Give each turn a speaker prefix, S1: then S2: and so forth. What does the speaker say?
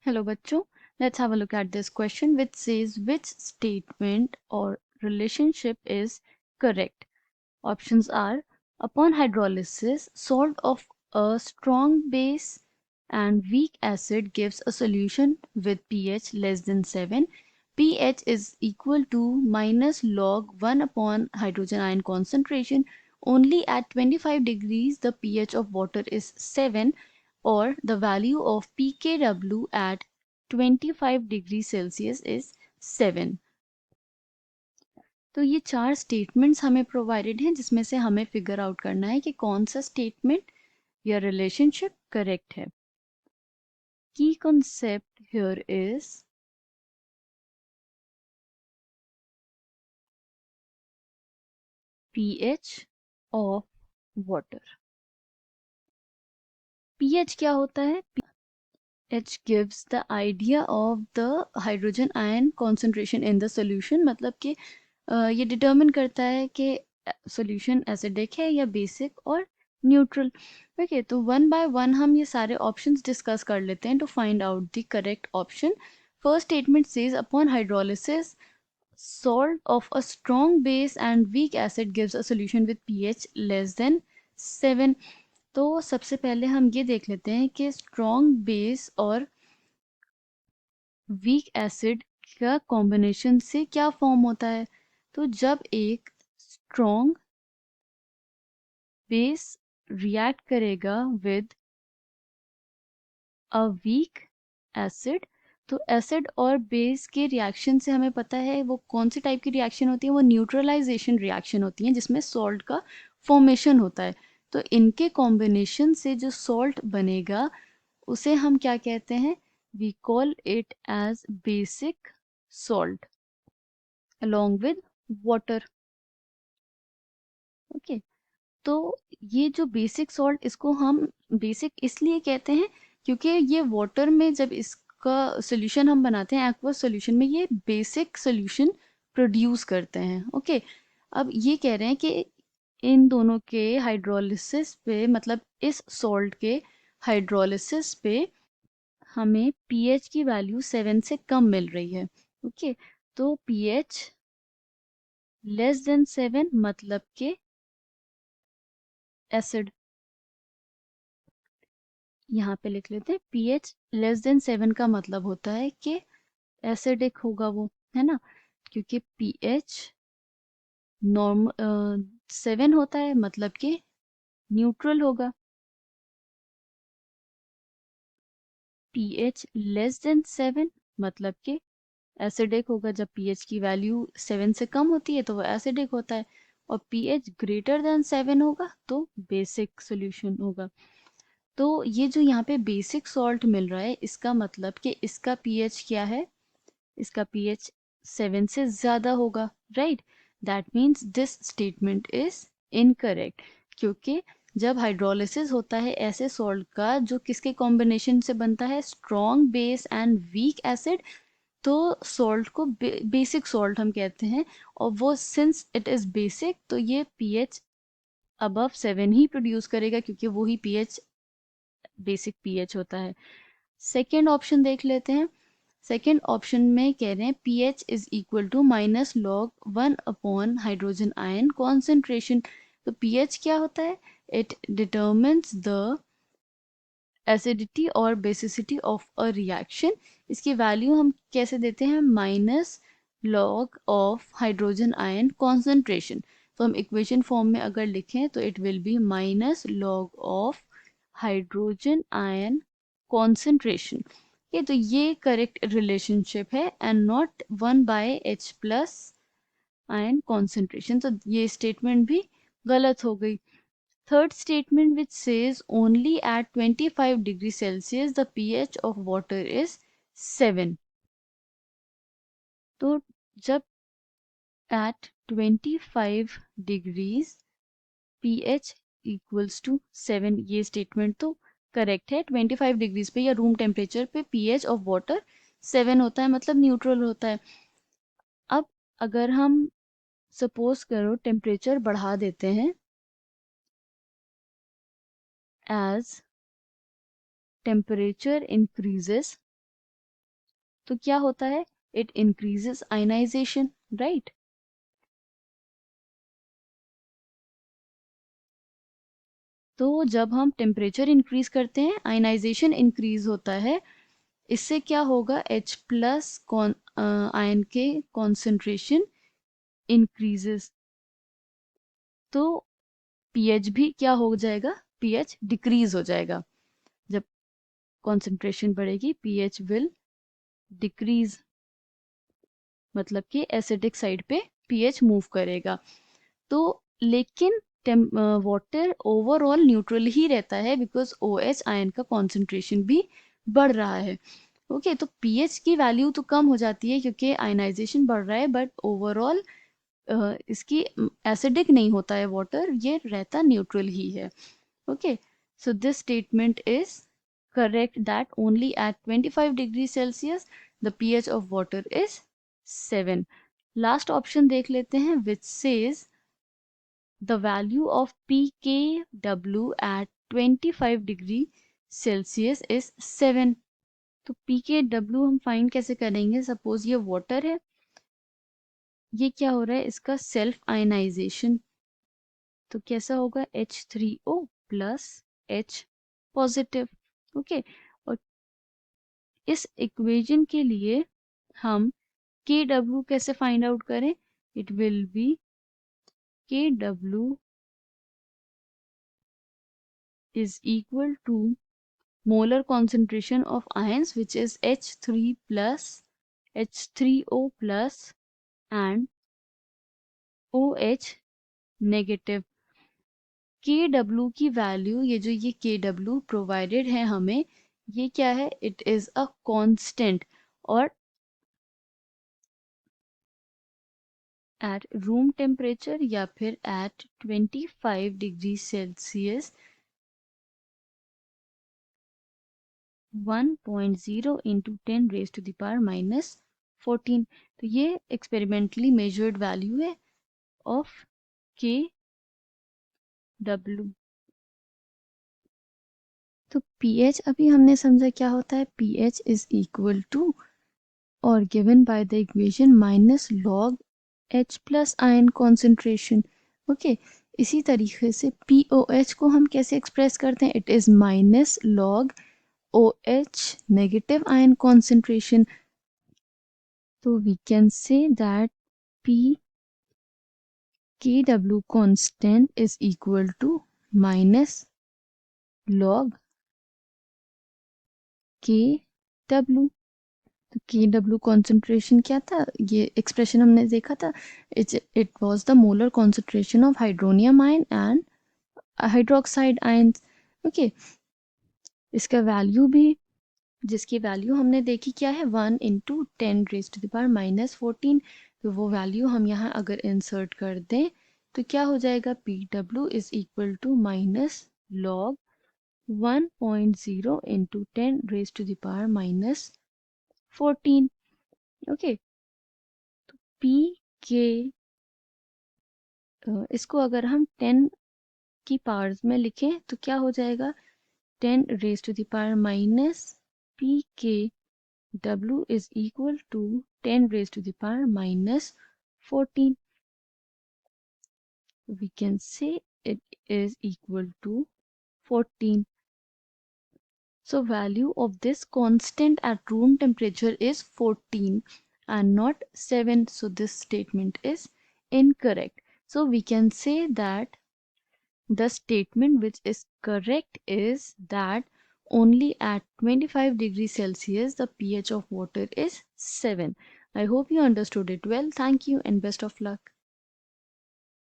S1: Hello बच्चों, let's have a look at this question which says which statement or relationship is correct. Options are upon hydrolysis, salt of a strong base and weak acid gives a solution with pH less than 7. pH is equal to minus log 1 upon hydrogen ion concentration. Only at 25 degrees the pH of water is 7, or the value of pKw at 25 degrees Celsius is 7. तो ये चार statements हमें provided हैं जिसमें से हमें figure out करना है कि कौन सा स्टेटमेंट या रिलेशनशिप करेक्ट है. की concept here is pH of water. pH क्या होता है? pH gives the idea of the hydrogen ion concentration in the solution. मतलब कि ये डिटर्मिन करता है कि सॉल्यूशन एसिडिक है या बेसिक और न्यूट्रल. ओके, तो वन बाय वन हम ये सारे ऑप्शंस डिस्कस कर लेते हैं to find out the correct option. First statement says upon hydrolysis salt of a strong base and weak acid gives a solution with pH less than 7. तो सबसे पहले हम ये देख लेते हैं कि स्ट्रॉन्ग बेस और वीक एसिड का कॉम्बिनेशन से क्या फॉर्म होता है. तो जब एक स्ट्रॉन्ग बेस रिएक्ट करेगा विद अ वीक एसिड, तो एसिड और बेस के रिएक्शन से हमें पता है वो कौन सी टाइप की रिएक्शन होती है. वो न्यूट्रलाइजेशन रिएक्शन होती है जिसमें सॉल्ट का फॉर्मेशन होता है. तो इनके कॉम्बिनेशन से जो सॉल्ट बनेगा उसे हम क्या कहते हैं? We call it as basic salt along with water. Okay, तो ये जो बेसिक सॉल्ट, इसको हम बेसिक इसलिए कहते हैं क्योंकि ये वाटर में जब इसका सोल्यूशन हम बनाते हैं एक्वस सोल्यूशन में, ये बेसिक सोल्यूशन प्रोड्यूस करते हैं. ओके, अब ये कह रहे हैं कि इन दोनों के हाइड्रोलिसिस पे, मतलब इस सॉल्ट के हाइड्रोलिसिस पे हमें पीएच की वैल्यू 7 से कम मिल रही है. ओके, तो पीएच लेस देन 7 मतलब के एसिड. यहाँ पे लिख लेते हैं pH लेस देन 7 का मतलब होता है कि एसिडिक होगा वो, है ना, क्योंकि pH नॉर्म 7 होता है मतलब कि न्यूट्रल होगा. pH लेस देन 7 मतलब कि एसिडिक होगा. जब pH की वैल्यू 7 से कम होती है तो वो एसिडिक होता है, और pH ग्रेटर देन 7 होगा तो बेसिक सॉल्यूशन होगा. तो ये जो यहाँ पे बेसिक सॉल्ट मिल रहा है इसका मतलब कि इसका pH क्या है? इसका pH 7 से ज़्यादा होगा, right. That means this statement is incorrect, क्योंकि जब हाइड्रोलिसिस होता है ऐसे सॉल्ट का जो किसके कॉम्बिनेशन से बनता है? Strong base and weak acid, तो सॉल्ट को बेसिक सॉल्ट हम कहते हैं. और वो सिंस इट इज़ बेसिक तो ये pH अबव 7 ही प्रोड्यूस करेगा क्योंकि वो ही pH बेसिक pH होता है. सेकेंड ऑप्शन देख लेते हैं. सेकेंड ऑप्शन में कह रहे हैं pH is equal to minus log 1 upon hydrogen ion concentration. तो pH क्या होता है? इट डिटर्मिन्स द एसिडिटी और बेसिसिटी ऑफ अ रिएक्शन. इसकी वैल्यू हम कैसे देते हैं? Minus log of hydrogen ion concentration. तो हम इक्वेशन फॉर्म में अगर लिखें तो it will be minus log of hydrogen ion concentration. ये तो ये करेक्ट रिलेशनशिप है and not 1/H plus ion concentration. तो ये स्टेटमेंट भी गलत हो गई. Third statement which says only at 25 degree Celsius the pH of water is 7. तो जब at 25 degrees pH equals to 7, ये स्टेटमेंट तो करेक्ट है. 25 डिग्रीज पे या रूम टेम्परेचर पे pH ऑफ वाटर 7 होता है, मतलब न्यूट्रल होता है. अब अगर हम सपोज करो टेम्परेचर बढ़ा देते हैं, एज टेम्परेचर इंक्रीजेस तो क्या होता है, इट इंक्रीजेस आयनाइजेशन, राइट। तो जब हम टेम्परेचर इंक्रीज करते हैं आयनाइजेशन इंक्रीज होता है। इससे क्या होगा, H प्लस आयन के कॉन्सेंट्रेशन इंक्रीजेस, तो पीएच भी क्या हो जाएगा, पीएच डिक्रीज हो जाएगा। जब कॉन्सेंट्रेशन बढ़ेगी पीएच विल डिक्रीज, मतलब कि एसिडिक साइड पे पीएच मूव करेगा। तो लेकिन वाटर ओवरऑल न्यूट्रल ही रहता है बिकॉज OH आयन का कॉन्सेंट्रेशन भी बढ़ रहा है। ओके तो पीएच की वैल्यू तो कम हो जाती है क्योंकि आयनाइजेशन बढ़ रहा है, बट ओवरऑल इसकी एसिडिक नहीं होता है वाटर, ये रहता न्यूट्रल ही है। Okay so this statement is correct that only at 25 degrees Celsius the pH of water is 7. Last option देख लेते हैं which says the value of pKw at 25 degree Celsius is 7. तो pKw हम find कैसे करेंगे, suppose ये water है, ये क्या हो रहा है, इसका सेल्फ आयनाइजेशन, तो कैसा होगा H3O plus H positive. Okay और इस इक्वेशन के लिए हम KW कैसे फाइंड आउट करें, it will B KW is equal to molar concentration of ions which is H3 plus H3O plus and OH negative. KW की वैल्यू, ये जो ये KW प्रोवाइडेड है हमें, ये क्या है, इट इज अ कांस्टेंट, और एट रूम टेम्परेचर या फिर at 25 degree Celsius 1.0 into 10 raise to the power -14। तो ये एक्सपेरिमेंटली मेजर्ड वैल्यू है ऑफ KW। तो pH अभी हमने समझा क्या होता है, pH इज इक्वल टू और given by the equation minus log H plus ion concentration. Okay इसी तरीके से POH को हम कैसे एक्सप्रेस करते हैं, it is minus log OH negative ion concentration. तो we can say that pKw constant is equal to minus log KW। तो KW कॉन्सेंट्रेशन क्या था, ये एक्सप्रेशन हमने देखा था, it was the molar concentration of hydronium ion and hydroxide ions. Okay इसका value भी, जिसकी वैल्यू हमने देखी क्या है, 1 into 10 raise to the power -14। तो वो वैल्यू हम यहाँ अगर इंसर्ट कर दें तो क्या हो जाएगा, PW is equal to minus log 1.0 into 10 raise to the power -14। Okay तो P के इसको अगर हम 10 की पावर्स में लिखें तो क्या हो जाएगा, 10 raise to the power minus PKW is equal to 10 raised to the power -14. We can say it is equal to 14. So value of this constant at room temperature is 14 and not 7. So this statement is incorrect. So we can say that the statement which is correct is that only at 25 degrees Celsius the pH of water is 7. I hope you understood it well. Thank you and best of luck.